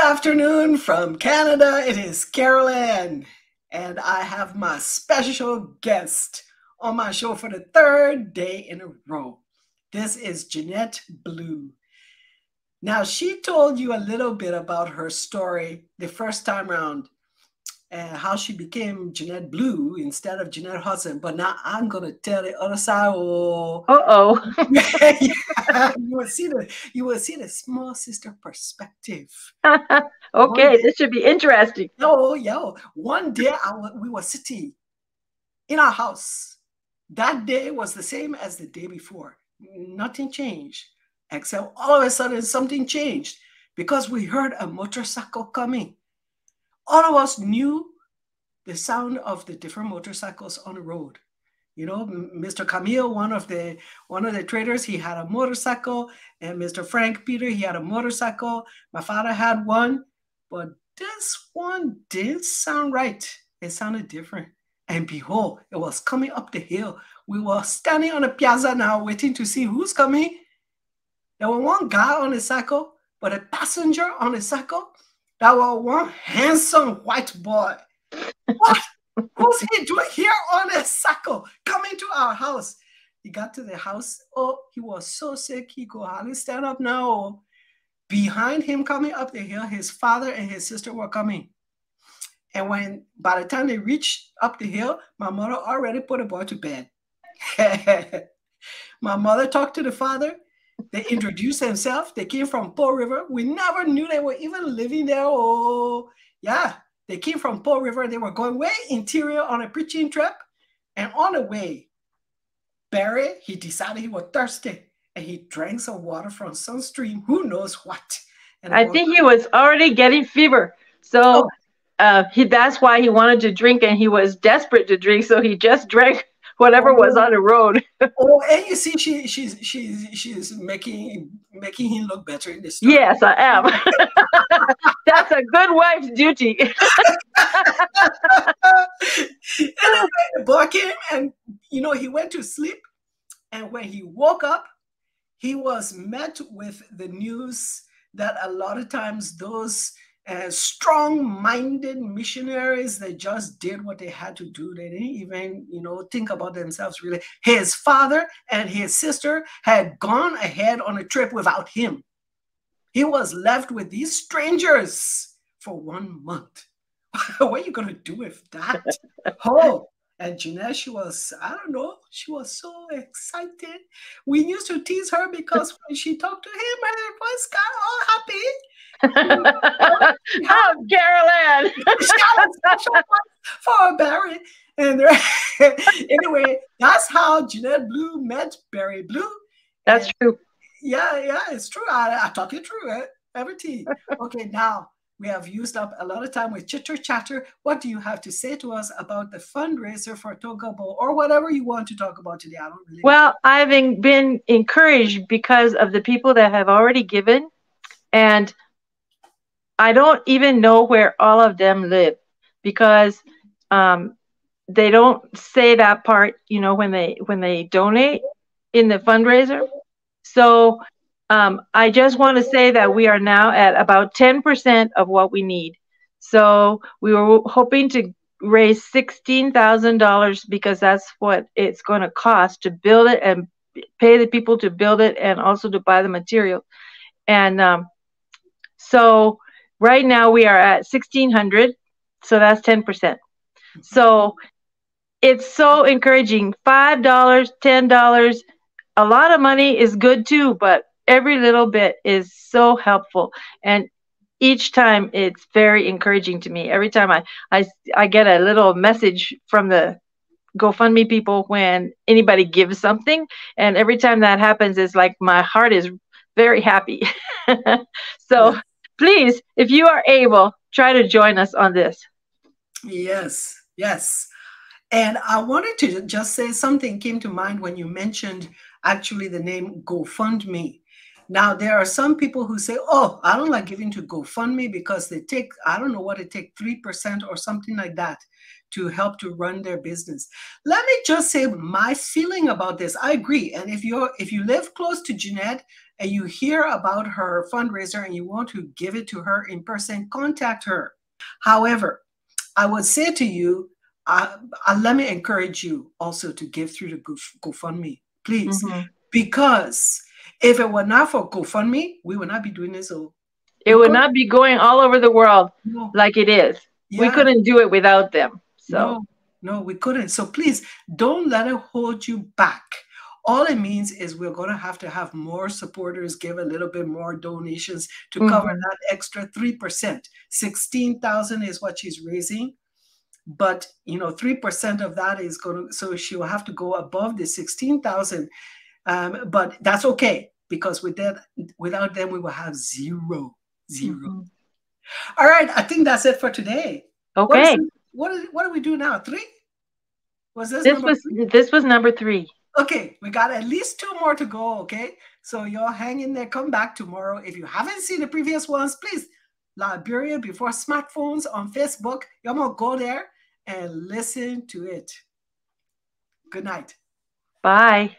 afternoon from Canada. It is Carolyn, and I have my special guest on my show for the third day in a row. This is Jeanette Blue. Now, she told you a little bit about her story the first time around and how she became Jeanette Blue instead of Jeanette Hudson. But now I'm going to tell the other side. Oh, Uh-oh. yeah, you will see the small sister perspective. One Okay, day, this should be interesting. one day we were sitting in our house. That day was the same as the day before. Nothing changed, except all of a sudden something changed because we heard a motorcycle coming. All of us knew the sound of the different motorcycles on the road. You know, Mr. Camille, one of the traders, he had a motorcycle, and Mr. Frank Peter, he had a motorcycle. My father had one, but this one didn't sound right. It sounded different. And behold, it was coming up the hill. We were standing on the piazza now, waiting to see who's coming. There was one guy on the cycle, but a passenger on the cycle. That was one handsome white boy. What? What's he doing here on a cycle coming to our house? He got to the house. Oh, he was so sick he could hardly stand up now. Behind him coming up the hill, his father and his sister were coming. And by the time they reached up the hill, my mother already put the boy to bed. My mother talked to the father. They introduced themselves. They came from Pearl River. We never knew they were even living there. Oh, yeah. They came from Pearl River. They were going way interior on a preaching trip. And on the way, Barry, he decided he was thirsty. And he drank some water from some stream. Who knows what? And I think he was already getting fever. So oh, that's why he wanted to drink, and he was desperate to drink. So he just drank whatever was oh, on the road. oh, and you see, she's making him look better in the story. Yes, I am. That's a good wife's duty. Anyway, the boy came and he went to sleep. And when he woke up, he was met with the news that a lot of times those strong-minded missionaries, they just did what they had to do. They didn't even, think about themselves really. His father and his sister had gone ahead on a trip without him. He was left with these strangers for 1 month. What are you going to do with that? Oh, and Jeanette, she was, I don't know, she was so excited. We used to tease her because when she talked to him, her voice got all happy. Oh, Carolyn. She had a special one for Barry. And anyway, that's how Jeanette Blue met Barry Blue. That's And true. yeah, it's true. I talk it true, right? Everything. Okay, now we have used up a lot of time with chitter chatter. What do you have to say to us about the fundraiser for Togabo or whatever you want to talk about today? I don't really. Well, I've been encouraged because of the people that have already given, and I don't even know where all of them live because they don't say that part, when they donate in the fundraiser. So I just want to say that we are now at about 10% of what we need. So we were hoping to raise $16,000 because that's what it's going to cost to build it and pay the people to build it and also to buy the material. And so right now we are at 1,600. So that's 10%. So it's so encouraging. $5, $10. A lot of money is good too, but every little bit is so helpful. And each time it's very encouraging to me. Every time I get a little message from the GoFundMe people when anybody gives something. And every time that happens, it's like my heart is very happy. So please, if you are able, try to join us on this. Yes. And I wanted to just say something came to mind when you mentioned actually the name GoFundMe. Now, there are some people who say, oh, I don't like giving to GoFundMe because they take, I don't know what it takes, 3% or something like that to help to run their business. Let me just say my feeling about this. I agree. And if you live close to Jeanette and you hear about her fundraiser and you want to give it to her in person, contact her. However, I would say to you, let me encourage you also to give through the GoFundMe, please. Mm-hmm. Because if it were not for GoFundMe, we would not be doing this. It would not be going all over the world like it is. Yeah. We couldn't do it without them. So. No, we couldn't. So please don't let it hold you back. All it means is we're going to have more supporters give a little bit more donations to cover that extra 3%. 16,000 is what she's raising. But, 3% of that is going to, so she will have to go above the 16,000. But that's okay, because without them, we will have zero. All right. I think that's it for today. Okay. What do we do now? 3? This was number 3. Okay, we got at least 2 more to go, okay? So y'all hang in there, come back tomorrow. If you haven't seen the previous ones, please, Liberia Before Smartphones on Facebook. Y'all want to go there and listen to it. Good night. Bye.